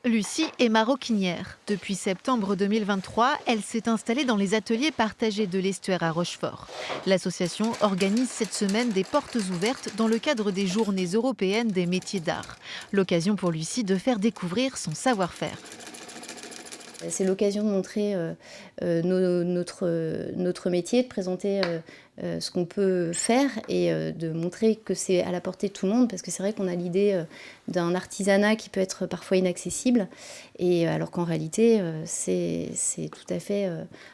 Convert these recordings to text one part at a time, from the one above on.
Lucie est maroquinière. Depuis septembre 2023, elle s'est installée dans les ateliers partagés de l'Estuaire à Rochefort. L'association organise cette semaine des portes ouvertes dans le cadre des Journées européennes des métiers d'art. L'occasion pour Lucie de faire découvrir son savoir-faire. C'est l'occasion de montrer notre métier, de présenter ce qu'on peut faire et de montrer que c'est à la portée de tout le monde, parce que c'est vrai qu'on a l'idée d'un artisanat qui peut être parfois inaccessible, et alors qu'en réalité, c'est tout à fait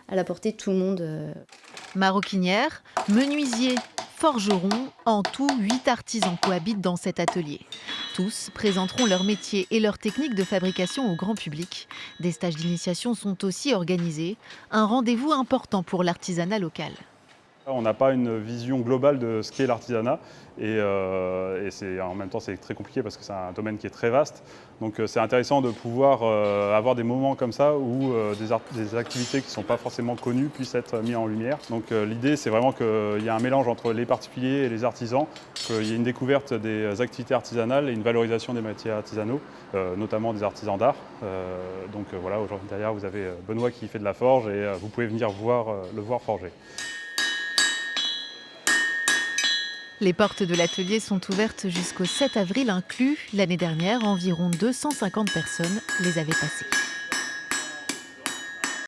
à la portée de tout le monde. Maroquinière, menuisier, forgeron, en tout 8 artisans cohabitent dans cet atelier. Tous présenteront leur métier et leur technique de fabrication au grand public. Des stages d'initiation sont aussi organisés, un rendez-vous important pour l'artisanat local. On n'a pas une vision globale de ce qu'est l'artisanat et en même temps c'est très compliqué parce que c'est un domaine qui est très vaste. Donc c'est intéressant de pouvoir avoir des moments comme ça où des activités qui ne sont pas forcément connues puissent être mises en lumière. Donc l'idée c'est vraiment qu'il y a un mélange entre les particuliers et les artisans, qu'il y ait une découverte des activités artisanales et une valorisation des métiers artisanaux, notamment des artisans d'art. Voilà, aujourd'hui derrière vous avez Benoît qui fait de la forge et vous pouvez venir le voir forger. Les portes de l'atelier sont ouvertes jusqu'au 7 avril inclus. L'année dernière, environ 250 personnes les avaient passées.